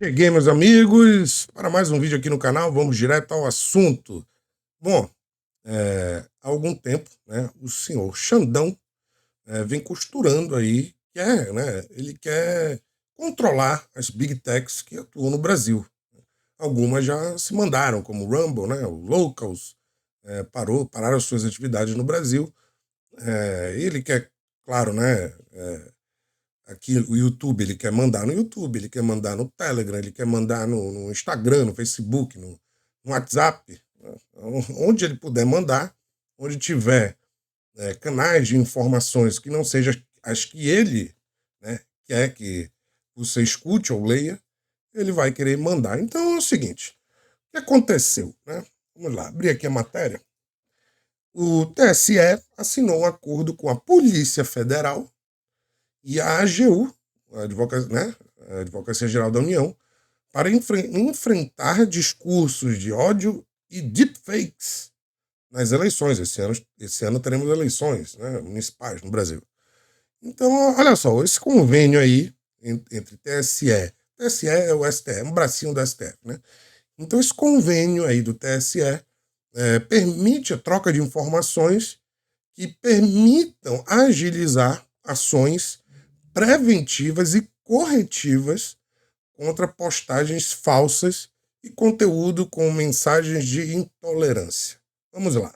Cheguei, meus amigos, para mais um vídeo aqui no canal. Vamos direto ao assunto. Bom, há algum tempo, né, o senhor Xandão vem costurando aí, ele quer controlar as Big Techs que atuam no Brasil. Algumas já se mandaram, como o Rumble, né, o Locals, pararam as suas atividades no Brasil. Ele quer, claro, né, aqui o YouTube, ele quer mandar no YouTube, ele quer mandar no Telegram, ele quer mandar no Instagram, no Facebook, no WhatsApp, né? Onde ele puder mandar, onde tiver canais de informações que não sejam as que ele, né, quer que você escute ou leia, ele vai querer mandar. Então é o seguinte, o que aconteceu? Né? Vamos lá, abrir aqui a matéria. O TSE assinou um acordo com a Polícia Federal e a AGU, a Advocacia Geral da União, para enfrentar discursos de ódio e deepfakes nas eleições. Esse ano teremos eleições, né, municipais no Brasil. Então, olha só, esse convênio aí entre TSE é o STF, é um bracinho do STF, né? Então, esse convênio aí do TSE permite a troca de informações que permitam agilizar ações preventivas e corretivas contra postagens falsas e conteúdo com mensagens de intolerância. Vamos lá.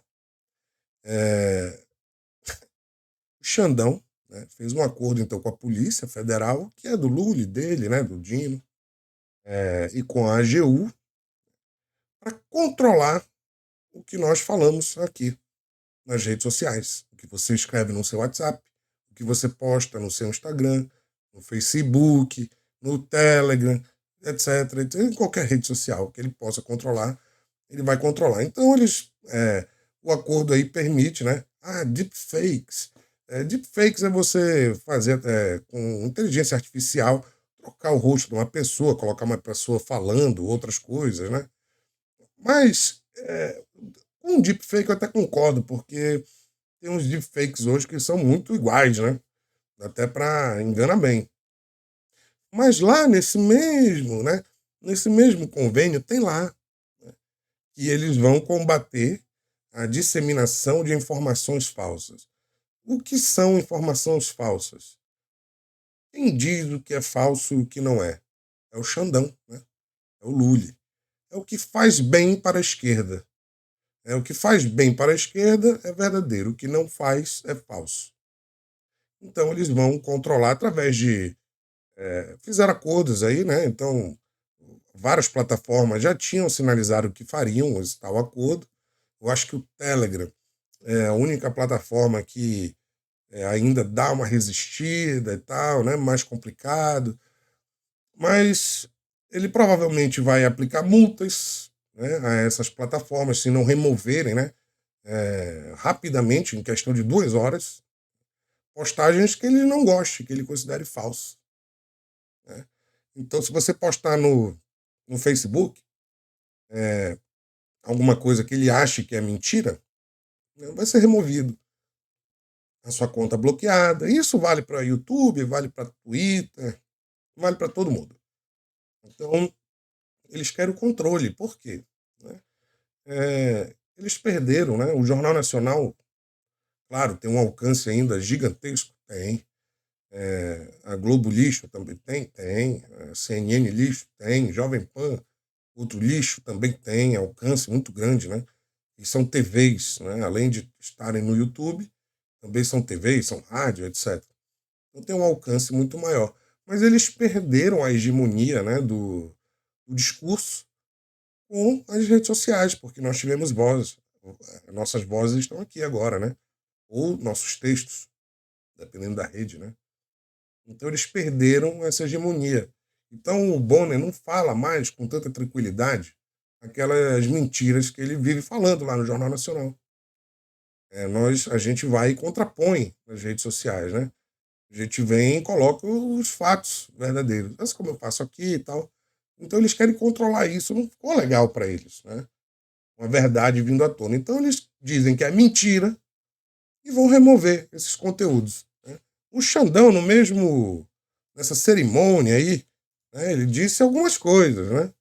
O Xandão, né, fez um acordo então com a Polícia Federal, que é do Lula e dele, né, do Dino, e com a AGU, para controlar o que nós falamos aqui nas redes sociais. O que você escreve no seu WhatsApp, o que você posta no seu Instagram, no Facebook, no Telegram, etc. Em qualquer rede social que ele possa controlar, ele vai controlar. Então, o acordo aí permite, né? Deepfakes. Deepfakes é você fazer com inteligência artificial, trocar o rosto de uma pessoa, colocar uma pessoa falando outras coisas, né? Mas com deepfake eu até concordo, porque tem uns deepfakes hoje que são muito iguais, né? Até para enganar bem. Mas lá nesse mesmo convênio, tem lá, né, que eles vão combater a disseminação de informações falsas. O que são informações falsas? Quem diz o que é falso e o que não é? É o Xandão, né? É o Lully. É o que faz bem para a esquerda. O que faz bem para a esquerda é verdadeiro, o que não faz é falso. Então eles vão controlar através de fizeram acordos aí, né? Então, várias plataformas já tinham sinalizado que fariam esse tal acordo. Eu acho que o Telegram é a única plataforma que ainda dá uma resistida e tal, né? Mais complicado. Mas ele provavelmente vai aplicar multas, né, a essas plataformas se não removerem, né? Rapidamente, em questão de 2 horas, postagens que ele não goste, que ele considere falso. Né? Então, se você postar no Facebook alguma coisa que ele ache que é mentira, né, vai ser removido. A sua conta bloqueada. Isso vale para YouTube, vale para Twitter, vale para todo mundo. Então, eles querem o controle. Por quê? Né? Eles perderam, né? O Jornal Nacional, claro, tem um alcance ainda gigantesco, tem. A Globo Lixo também tem. A CNN Lixo tem. Jovem Pan, outro lixo, também tem alcance muito grande, né? E são TVs, né? Além de estarem no YouTube, também são TVs, são rádio, etc. Então tem um alcance muito maior. Mas eles perderam a hegemonia, né, do discurso com as redes sociais, porque nós tivemos vozes. Nossas vozes estão aqui agora, né? Ou nossos textos, dependendo da rede, né? Então eles perderam essa hegemonia. Então o Bonner não fala mais com tanta tranquilidade aquelas mentiras que ele vive falando lá no Jornal Nacional. A gente vai e contrapõe nas redes sociais, né? A gente vem e coloca os fatos verdadeiros. Assim como eu faço aqui e tal. Então eles querem controlar isso. Não ficou legal para eles, né? Uma verdade vindo à tona. Então eles dizem que é mentira e vão remover esses conteúdos. Né? O Xandão, nessa cerimônia aí, né? Ele disse algumas coisas, né?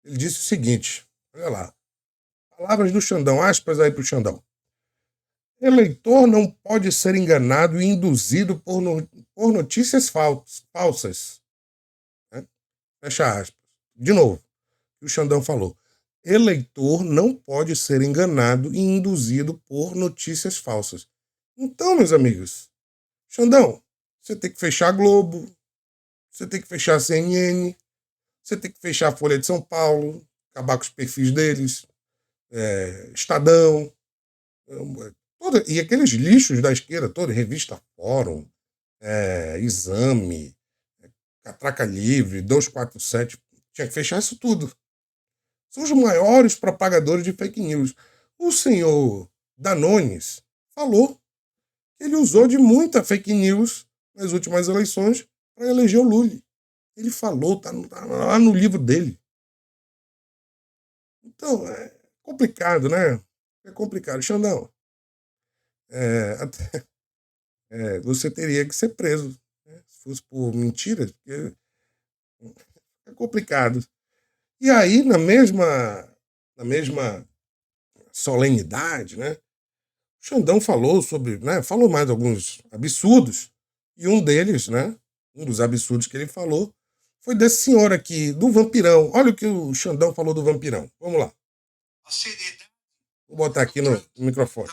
Ele disse o seguinte, olha lá, palavras do Xandão, aspas aí para o Xandão. Eleitor não pode ser enganado e induzido por notícias falsas. Né? Fecha aspas. De novo, o Xandão falou. Eleitor não pode ser enganado e induzido por notícias falsas. Então, meus amigos, Xandão, você tem que fechar a Globo, você tem que fechar a CNN, você tem que fechar a Folha de São Paulo, acabar com os perfis deles, Estadão, e aqueles lixos da esquerda toda, Revista Fórum, Exame, Catraca Livre, 247, tinha que fechar isso tudo. São os maiores propagadores de fake news. O senhor Danones falou que ele usou de muita fake news nas últimas eleições para eleger o Lula. Ele falou, tá lá no livro dele. Então, é complicado, né? É complicado. Xandão, você teria que ser preso, né? Se fosse por mentira, porque é complicado. E aí, na mesma solenidade, né? O Xandão falou sobre, né? Falou mais alguns absurdos. E um deles, né? Um dos absurdos que ele falou foi desse senhor aqui, do vampirão. Olha o que o Xandão falou do vampirão. Vamos lá. A seriedade. Vou botar aqui no microfone.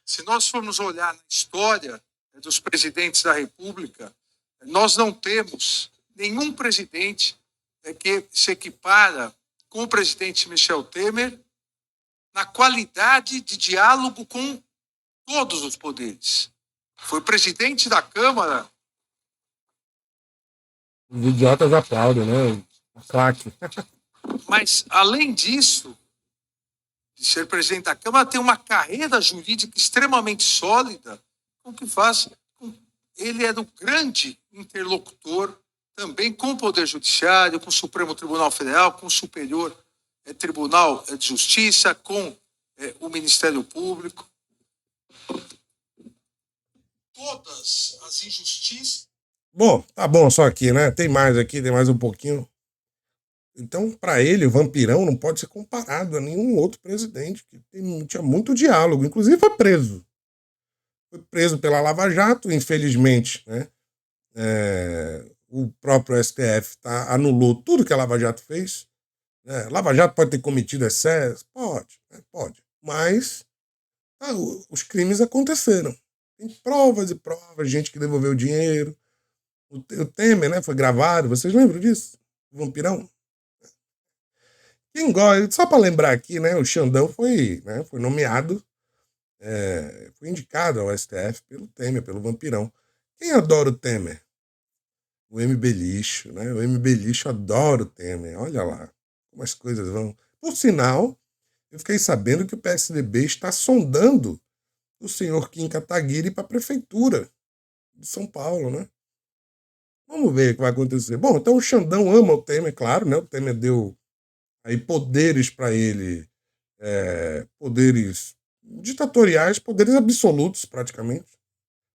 Se nós formos olhar na história dos presidentes da República, nós não temos nenhum presidente que se equipara com o presidente Michel Temer na qualidade de diálogo com todos os poderes. Foi presidente da Câmara. Os idiotas aplaudem, né? A claque. Mas, além disso, de ser presidente da Câmara, tem uma carreira jurídica extremamente sólida, o que faz. Ele era um grande interlocutor também com o Poder Judiciário, com o Supremo Tribunal Federal, com o Superior Tribunal de Justiça, com o Ministério Público. Todas as injustiças. Bom, tá bom só aqui, né? Tem mais aqui, tem mais um pouquinho. Então, para ele, o vampirão não pode ser comparado a nenhum outro presidente, que tinha muito diálogo, inclusive foi preso. Foi preso pela Lava Jato, infelizmente, né? O próprio STF anulou tudo que a Lava Jato fez. Né? Lava Jato pode ter cometido excesso? Pode, né? Pode. Mas os crimes aconteceram. Tem provas e provas, gente que devolveu o dinheiro. O Temer, né, foi gravado, vocês lembram disso? O vampirão? Quem gosta, só para lembrar aqui, né, o Xandão foi nomeado, foi indicado ao STF pelo Temer, pelo vampirão. Quem adora o Temer? O MB Lixo, né? O MB Lixo adora o Temer, olha lá como as coisas vão. Por sinal, eu fiquei sabendo que o PSDB está sondando o senhor Kim Kataguiri para a prefeitura de São Paulo, né? Vamos ver o que vai acontecer. Bom, então o Xandão ama o Temer, claro, né? O Temer deu aí poderes para ele, poderes ditatoriais, poderes absolutos praticamente,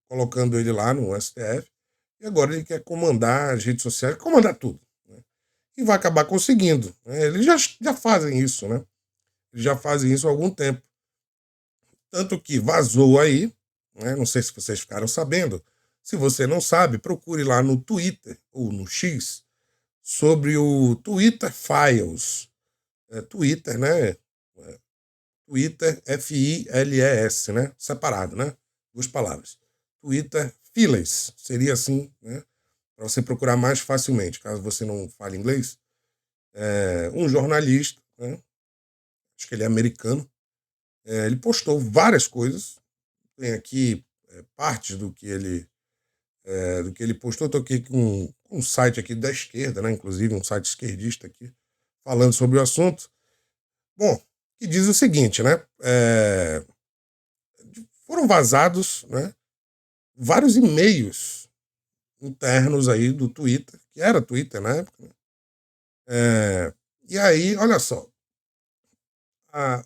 colocando ele lá no STF. E agora ele quer comandar as redes sociais, comandar tudo. Né? E vai acabar conseguindo. Né? Eles já fazem isso, né? Eles já fazem isso há algum tempo. Tanto que vazou aí, né? Não sei se vocês ficaram sabendo. Se você não sabe, procure lá no Twitter ou no X sobre o Twitter Files. Twitter, né? Twitter Files, né? Separado, né? Duas palavras. Twitter Files, seria assim, né? Para você procurar mais facilmente, caso você não fale inglês. Um jornalista, né? Acho que ele é americano, ele postou várias coisas. Tem aqui partes do que ele postou. Estou aqui com um site aqui da esquerda, né? Inclusive um site esquerdista aqui, falando sobre o assunto. Bom, que diz o seguinte, né? Foram vazados, né, vários e-mails internos aí do Twitter, que era Twitter na época. Né? E aí, olha só,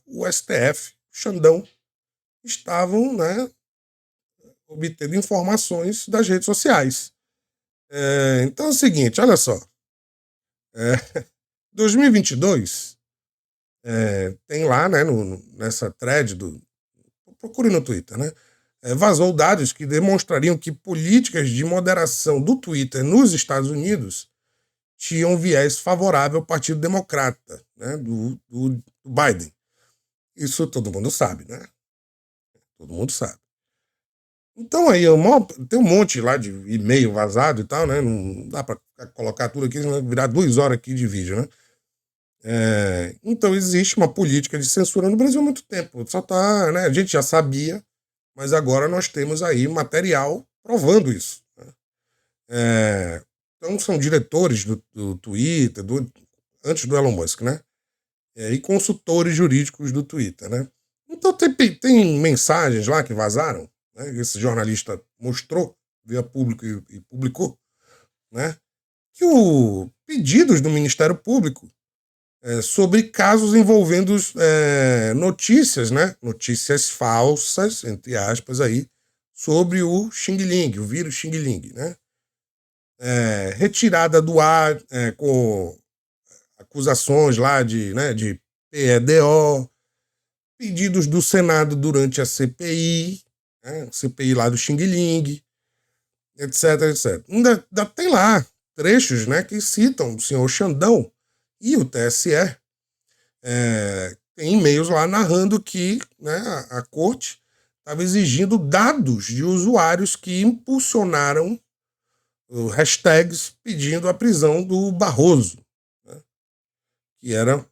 o STF, o Xandão, estavam, né, obtendo informações das redes sociais. Então é o seguinte, olha só. 2022, tem lá, né, nessa thread procure no Twitter, né? Vazou dados que demonstrariam que políticas de moderação do Twitter nos Estados Unidos tinham viés favorável ao Partido Democrata, né, do Biden. Isso todo mundo sabe, né? Todo mundo sabe. Então aí tem um monte lá de e-mail vazado e tal, né? Não dá para colocar tudo aqui, senão vai virar 2 horas aqui de vídeo, né? Então existe uma política de censura no Brasil há muito tempo. Só tá, né? A gente já sabia, mas agora nós temos aí material provando isso. Né? Então são diretores do Twitter, antes do Elon Musk, né? E consultores jurídicos do Twitter, né? Então tem mensagens lá que vazaram, né? Esse jornalista mostrou, veio a público e publicou, né? Que pedidos do Ministério Público sobre casos envolvendo notícias, né? Notícias falsas, entre aspas, aí, sobre o Xing Ling, o vírus Xing Ling, né? Retirada do ar com acusações lá de PEDO, pedidos do Senado durante a CPI, né? CPI lá do Xing Ling, etc, etc. Ainda tem lá trechos, né, que citam o senhor Xandão e o TSE. Tem e-mails lá narrando que, né, a corte estava exigindo dados de usuários que impulsionaram hashtags pedindo a prisão do Barroso, né, que era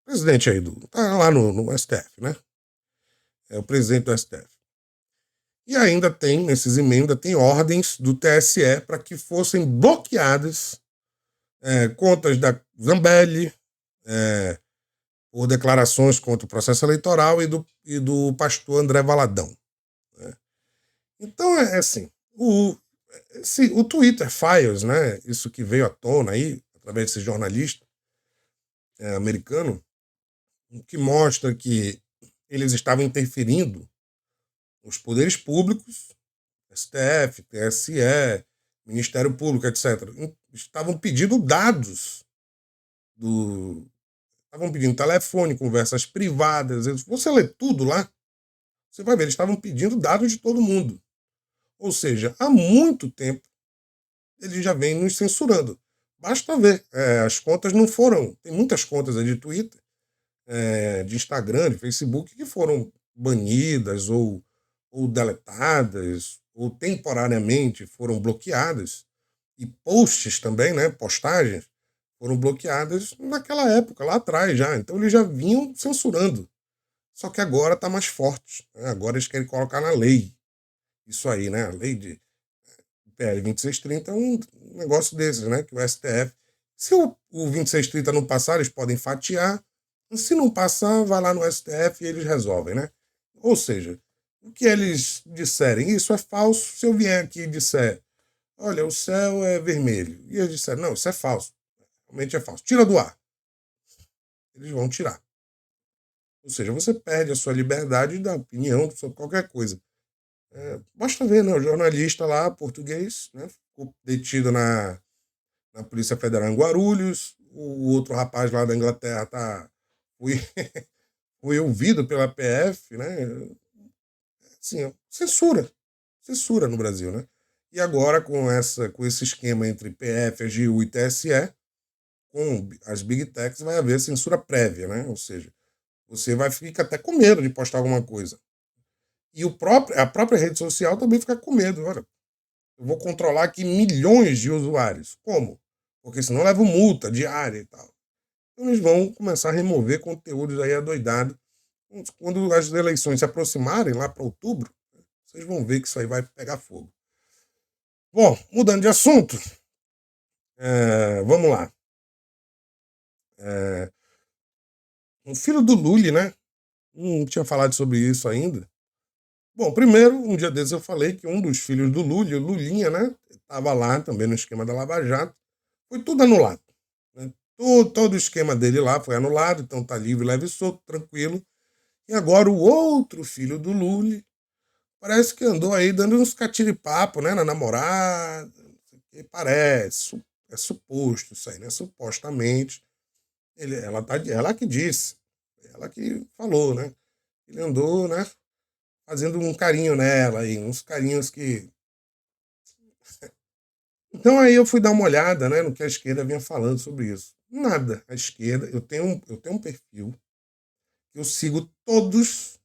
presidente aí tá lá no STF, né? É o presidente do STF. E ainda tem, nesses e-mails, ainda tem ordens do TSE para que fossem bloqueadas contas da Zambelli, por declarações contra o processo eleitoral e do pastor André Valadão. Né? Então, assim, o Twitter Files, né, isso que veio à tona aí, através desse jornalista americano, que mostra que eles estavam interferindo nos poderes públicos, STF, TSE, Ministério Público, etc. Estavam pedindo dados estavam pedindo telefone, conversas privadas. Você lê tudo lá, você vai ver, eles estavam pedindo dados de todo mundo. Ou seja, há muito tempo eles já vêm nos censurando. Basta ver, as contas não foram... Tem muitas contas aí de Twitter, de Instagram, de Facebook, que foram banidas ou deletadas, ou temporariamente foram bloqueadas. E posts também, né, postagens, foram bloqueadas naquela época, lá atrás já. Então eles já vinham censurando. Só que agora está mais forte. Né? Agora eles querem colocar na lei. Isso aí, né? A lei de PL 2630 é um negócio desses, né? Que o STF... Se o 2630 não passar, eles podem fatiar. Se não passar, vai lá no STF e eles resolvem, né? Ou seja, o que eles disserem, isso é falso. Se eu vier aqui e disser, olha, o céu é vermelho, e eles disserem, não, isso é falso. Realmente é falso. Tira do ar. Eles vão tirar. Ou seja, você perde a sua liberdade da opinião sobre qualquer coisa. Basta ver, né? O jornalista lá, português, né? Ficou detido na Polícia Federal em Guarulhos. O outro rapaz lá da Inglaterra foi ouvido pela PF, né? Assim, censura. Censura no Brasil, né? E agora, com esse esquema entre PF, AGU e TSE, com as Big Techs, vai haver censura prévia, né? Ou seja, você vai ficar até com medo de postar alguma coisa. E a própria rede social também fica com medo. Olha, eu vou controlar aqui milhões de usuários. Como? Porque senão eu levo multa diária e tal. Então eles vão começar a remover conteúdos aí adoidados. Quando as eleições se aproximarem, lá para outubro, vocês vão ver que isso aí vai pegar fogo. Bom, mudando de assunto, vamos lá. O filho do Lully, né? Não tinha falado sobre isso ainda. Bom, primeiro, um dia desses eu falei que um dos filhos do Lully, o Lulinha, né? Estava lá também no esquema da Lava Jato. Foi tudo anulado. Né? Todo o esquema dele lá foi anulado, então tá livre, leve e solto, tranquilo. E agora o outro filho do Lully parece que andou aí dando uns catiripapo, né? Na namorada. Parece. é suposto isso aí, né? Supostamente, ela que disse, ela que falou, né? Ele andou, né? Fazendo um carinho nela aí, uns carinhos que. Então aí eu fui dar uma olhada, né, no que a esquerda vinha falando sobre isso. Nada. A esquerda, eu tenho um perfil que eu sigo todos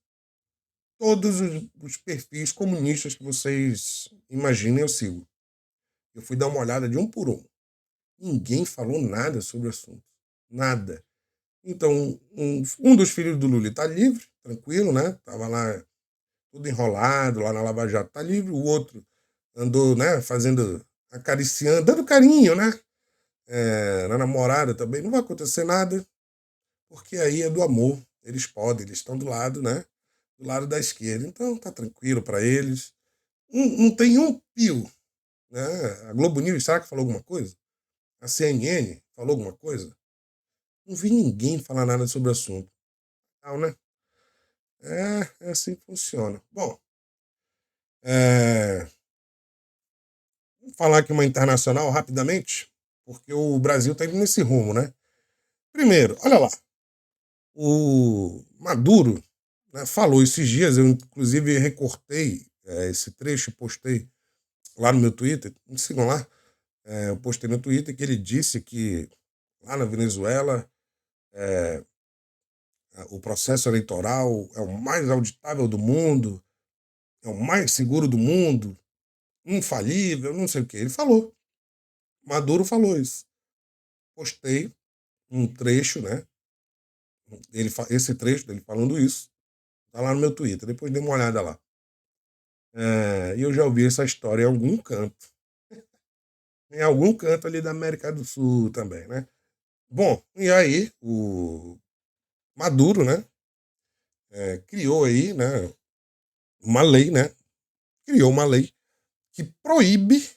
os perfis comunistas que vocês imaginem, eu sigo. Eu fui dar uma olhada de um por um. Ninguém falou nada sobre o assunto. Nada. Então, um dos filhos do Lula está livre, tranquilo, né? Tava lá tudo enrolado, lá na Lava Jato, está livre. O outro andou, né, fazendo, acariciando, dando carinho, né? Na namorada também. Não vai acontecer nada, porque aí é do amor. Eles podem, eles estão do lado, né? Do lado da esquerda. Então, tá tranquilo para eles. Não tem um pio, né? A Globo News, será que falou alguma coisa? A CNN falou alguma coisa? Não vi ninguém falar nada sobre o assunto. Não, né? É assim que funciona. Bom, vamos falar aqui uma internacional rapidamente, porque o Brasil está indo nesse rumo, né? Primeiro, olha lá, o Maduro, né, falou esses dias, eu inclusive recortei esse trecho e postei lá no meu Twitter, me sigam lá, eu postei no Twitter que ele disse que lá na Venezuela o processo eleitoral é o mais auditável do mundo, é o mais seguro do mundo, infalível, não sei o que. Ele falou. Maduro falou isso. Postei um trecho, né? Esse trecho dele falando isso, tá lá no meu Twitter. Depois dê uma olhada lá. E eu já ouvi essa história em algum canto. Em algum canto ali da América do Sul também, né? Bom, e aí o Maduro, né? Criou aí, né? Uma lei, né? Criou uma lei que proíbe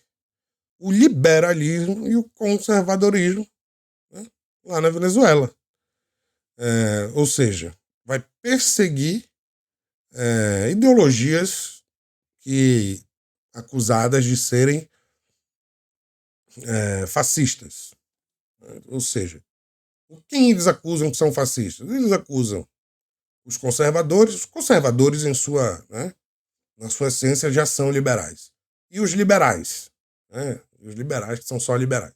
o liberalismo e o conservadorismo, né, lá na Venezuela. Ou seja, vai perseguir ideologias que acusadas de serem fascistas. Ou seja, quem eles acusam que são fascistas? Eles acusam os conservadores em sua, né, na sua essência já são liberais. E os liberais, né, os liberais que são só liberais.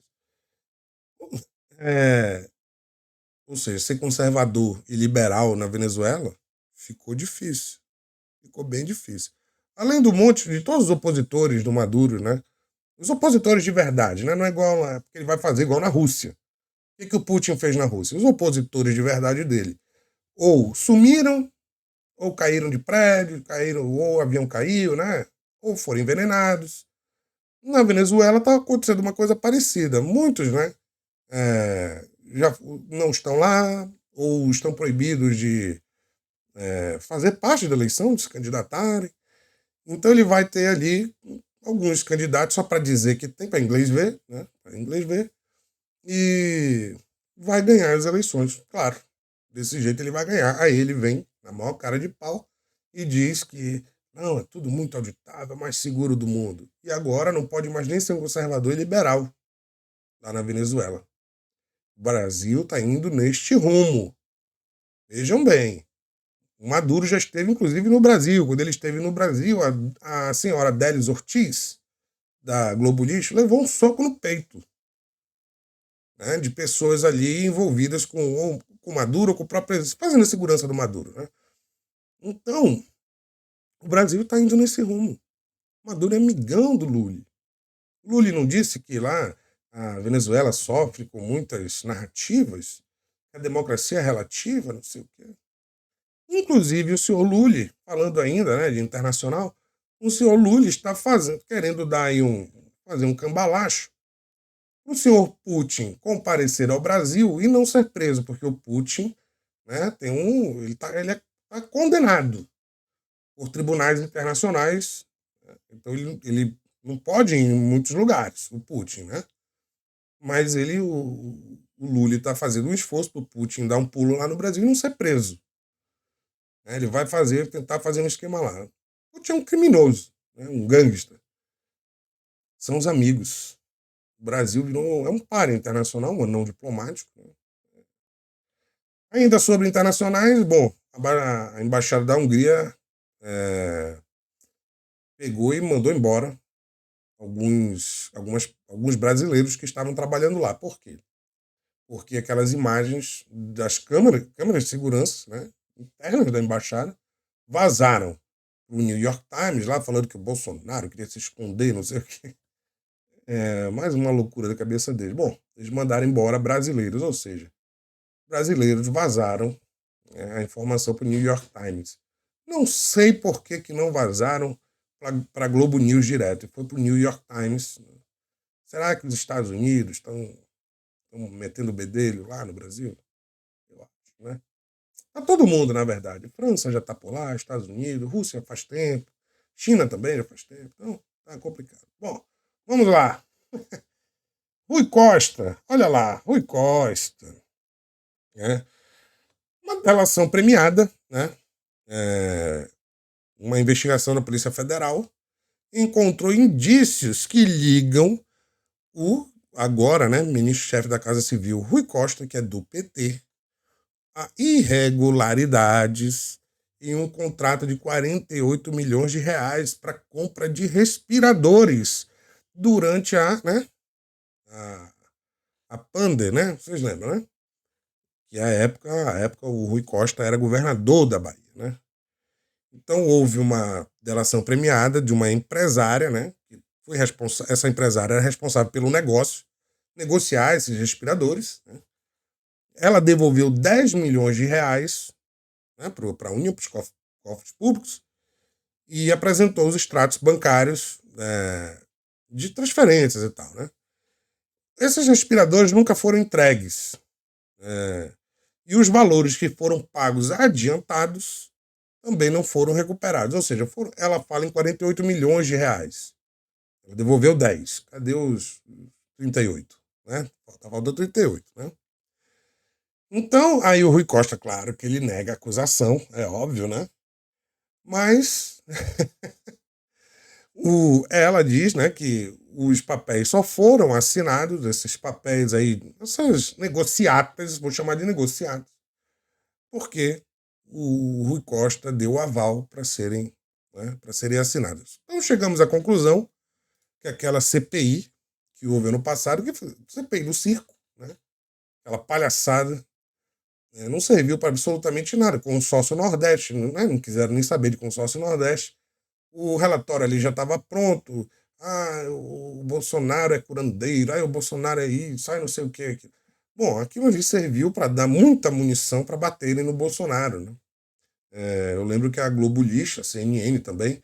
Ou seja, ser conservador e liberal na Venezuela ficou difícil. Ficou bem difícil. Além do monte de todos os opositores do Maduro, né? Os opositores de verdade, né? Não é igual porque ele vai fazer igual na Rússia. O que o Putin fez na Rússia? Os opositores de verdade dele ou sumiram, ou caíram de prédio, ou o avião caiu, né? Ou foram envenenados. Na Venezuela está acontecendo uma coisa parecida. Muitos, né? Já não estão lá, ou estão proibidos de fazer parte da eleição, de se candidatarem. Então ele vai ter ali alguns candidatos só para dizer que tem para inglês ver, né? Para inglês ver, e vai ganhar as eleições, claro. Desse jeito ele vai ganhar. Aí ele vem na maior cara de pau e diz que não, é tudo muito auditável, é mais seguro do mundo. E agora não pode mais nem ser um conservador e liberal lá na Venezuela. O Brasil está indo neste rumo. Vejam bem. O Maduro já esteve, inclusive, no Brasil. Quando ele esteve no Brasil, a senhora Délis Ortiz, da Globo Lixo, levou um soco no peito, né, de pessoas ali envolvidas com o Maduro, ou com o próprio fazendo a segurança do Maduro. Né? Então, o Brasil está indo nesse rumo. O Maduro é amigão do Lula. Lula não disse que lá a Venezuela sofre com muitas narrativas, que a democracia é relativa, não sei o quê. Inclusive o senhor Lula, falando ainda, né, de internacional, o senhor Lula está querendo dar aí fazer um cambalacho o senhor Putin comparecer ao Brasil e não ser preso, porque o Putin, né, ele tá condenado por tribunais internacionais, né? Então ele não pode ir em muitos lugares, o Putin, né? Mas o Lula está fazendo um esforço para o Putin dar um pulo lá no Brasil e não ser preso. Né? Ele vai tentar fazer um esquema lá. O Putin é um criminoso, né? Um gangster. São os amigos. O Brasil é um páreo internacional, um anão diplomático. Né? Ainda sobre internacionais, bom, a embaixada da Hungria pegou e mandou embora alguns brasileiros que estavam trabalhando lá. Por quê? Porque aquelas imagens das câmeras de segurança, né, internas da embaixada, vazaram para o New York Times, lá falando que o Bolsonaro queria se esconder, não sei o quê. Mais uma loucura da cabeça deles. Bom, eles mandaram embora brasileiros, ou seja, brasileiros vazaram a informação para o New York Times. Não sei por que não vazaram para a Globo News direto, e foi para o New York Times. Será que os Estados Unidos estão metendo o bedelho lá no Brasil? Eu acho, né? Tá todo mundo, na verdade. França já está por lá, Estados Unidos, Rússia faz tempo, China também já faz tempo, então tá complicado. Bom, vamos lá. Rui Costa, olha lá, Rui Costa. Né? Uma delação premiada, né? Uma investigação da Polícia Federal encontrou indícios que ligam o agora, né, ministro-chefe da Casa Civil, Rui Costa, que é do PT, a irregularidades em um contrato de 48 milhões de reais para compra de respiradores durante a Pander, né? Vocês lembram, né? Que a época o Rui Costa era governador da Bahia, né? Então houve uma delação premiada de uma empresária, né? Que foi essa empresária era responsável pelo negociar esses respiradores. Né? Ela devolveu 10 milhões de reais, né, para a União, para os cofres públicos, e apresentou os extratos bancários de transferências e tal. Né? Esses respiradores nunca foram entregues. E os valores que foram pagos adiantados também não foram recuperados. Ou seja, ela fala em 48 milhões de reais. Ela devolveu 10. Cadê os 38? Né? Falta 38, né? Então, aí o Rui Costa, claro que ele nega a acusação, é óbvio, né? Mas ela diz, né, que os papéis só foram assinados, esses papéis aí, essas negociatas, vou chamar de negociatas, porque o Rui Costa deu o aval para serem assinadas. Então chegamos à conclusão que aquela CPI que houve ano passado, que foi CPI do circo, né? Aquela palhaçada, não serviu para absolutamente nada. Consórcio Nordeste, né? Não quiseram nem saber de consórcio Nordeste. O relatório ali já estava pronto. O Bolsonaro é curandeiro, o Bolsonaro é isso, não sei o que. Bom, aquilo ali serviu para dar muita munição para baterem no Bolsonaro. Né? Eu lembro que a Globo Lixo, a CNN também,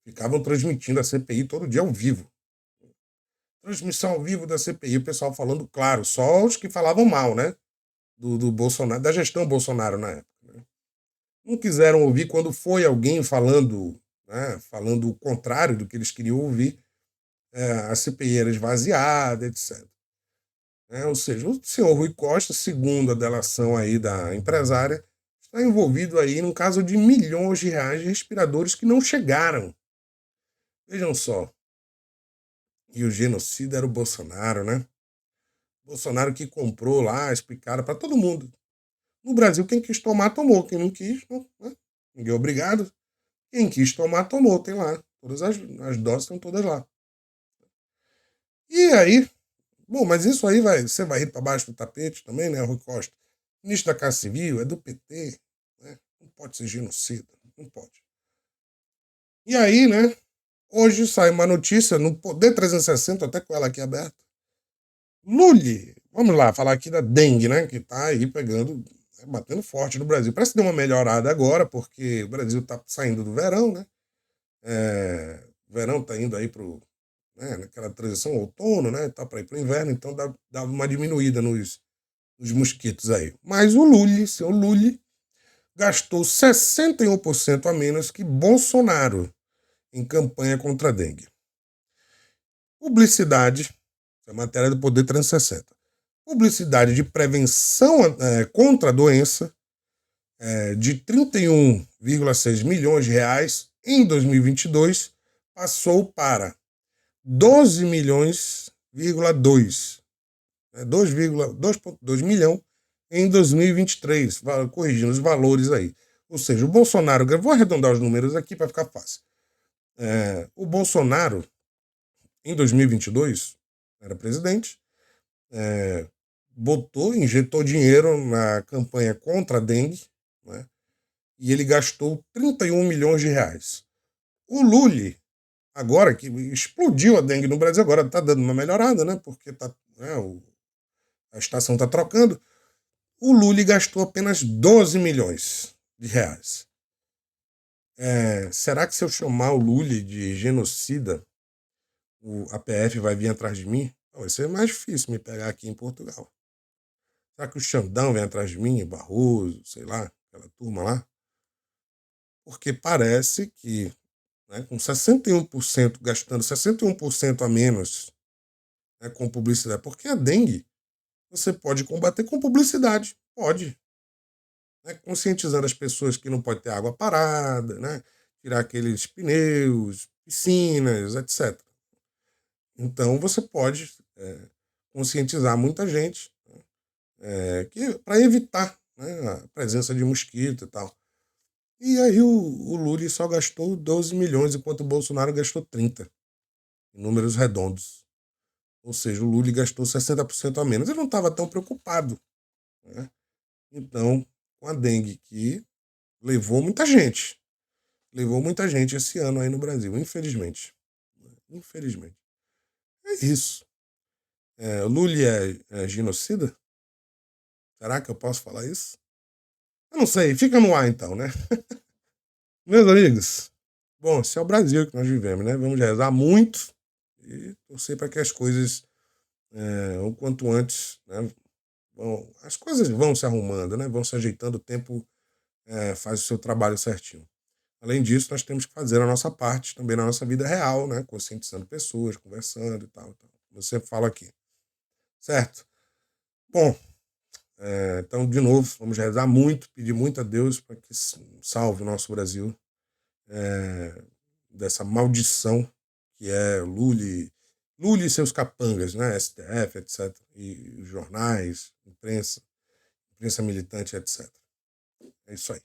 ficavam transmitindo a CPI todo dia ao vivo. Transmissão ao vivo da CPI, o pessoal falando, claro, só os que falavam mal, né? Do Bolsonaro, da gestão Bolsonaro na época. Né? Não quiseram ouvir quando foi alguém falando, né, falando o contrário do que eles queriam ouvir, a CPI era esvaziada, etc. Ou seja, o senhor Rui Costa, segundo a delação aí da empresária, está envolvido aí num caso de milhões de reais de respiradores que não chegaram. Vejam só. E o genocida era o Bolsonaro, né? Bolsonaro que comprou lá, explicaram para todo mundo. No Brasil, quem quis tomar, tomou. Quem não quis, não, né? Ninguém é obrigado. Quem quis tomar, tomou. Tem lá. Todas as doses estão todas lá. E aí, bom, mas isso aí você vai ir para baixo do tapete também, né, Rui Costa? Ministro da Casa Civil, é do PT, né? Não pode ser genocida, não pode. E aí, né, hoje sai uma notícia no Poder 360, até com ela aqui aberta. Lully, vamos lá, falar aqui da dengue, né, que tá aí pegando, batendo forte no Brasil. Parece que deu uma melhorada agora, porque o Brasil tá saindo do verão, né? O verão tá indo aí pro, naquela transição outono, né, tá para ir pro inverno, então dá uma diminuída nos mosquitos aí. Mas o seu Lully, gastou 61% a menos que Bolsonaro em campanha contra a dengue. Publicidade, é matéria do Poder 360. Publicidade de prevenção contra a doença de 31,6 milhões de reais em 2022 passou para 12 milhões 2,2, né? 2,2 milhão em 2023, corrigindo os valores aí. Ou seja, o Bolsonaro, vou arredondar os números aqui para ficar fácil. O Bolsonaro, em 2022, era presidente, injetou dinheiro na campanha contra a dengue, né? E ele gastou 31 milhões de reais. O Lula, agora que explodiu a dengue no Brasil, agora está dando uma melhorada, né? Porque a estação está trocando. O Lula gastou apenas 12 milhões de reais. Será que se eu chamar o Lula de genocida, a PF vai vir atrás de mim? Vai ser mais difícil me pegar aqui em Portugal. Será que o Xandão vem atrás de mim, Barroso, sei lá, aquela turma lá? Porque parece que, né, com 61%, gastando 61% a menos, né, com publicidade, porque a dengue você pode combater com publicidade, pode. Né, conscientizando as pessoas que não pode ter água parada, né, tirar aqueles pneus, piscinas, etc. Então você pode conscientizar muita gente para evitar, né, a presença de mosquito e tal. E aí o Lula só gastou 12 milhões, enquanto o Bolsonaro gastou 30, em números redondos. Ou seja, o Lula gastou 60% a menos. Ele não estava tão preocupado, né? Então, com a dengue, que levou muita gente. Levou muita gente esse ano aí no Brasil, infelizmente. Infelizmente. É isso. O Lula é genocida? Será que eu posso falar isso? Eu não sei, fica no ar então, né? Meus amigos, bom, esse é o Brasil que nós vivemos, né? Vamos rezar muito e torcer para que as coisas, o quanto antes, né? As coisas vão se arrumando, né? Vão se ajeitando, o tempo faz o seu trabalho certinho. Além disso, nós temos que fazer a nossa parte também na nossa vida real, né? Conscientizando pessoas, conversando e tal. Como eu sempre falo aqui. Certo? Bom, então, de novo, vamos rezar muito, pedir muito a Deus para que salve o nosso Brasil dessa maldição que é Lula e seus capangas, né? STF, etc. E jornais, imprensa militante, etc. É isso aí.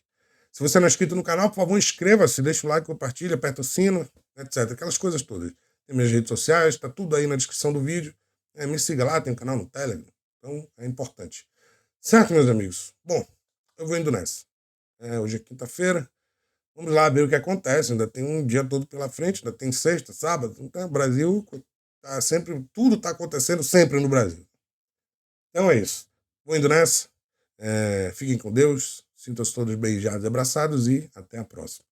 Se você não é inscrito no canal, por favor, inscreva-se, deixa o like, compartilha, aperta o sino, etc. Aquelas coisas todas. Tem minhas redes sociais, está tudo aí na descrição do vídeo. Me siga lá, tem um canal no Telegram. Então, é importante. Certo, meus amigos? Bom, eu vou indo nessa. Hoje é quinta-feira. Vamos lá ver o que acontece. Ainda tem um dia todo pela frente, ainda tem sexta, sábado. Então, o Brasil tá sempre, tudo está acontecendo sempre no Brasil. Então é isso. Vou indo nessa. Fiquem com Deus. Sintam-se todos beijados e abraçados e até a próxima.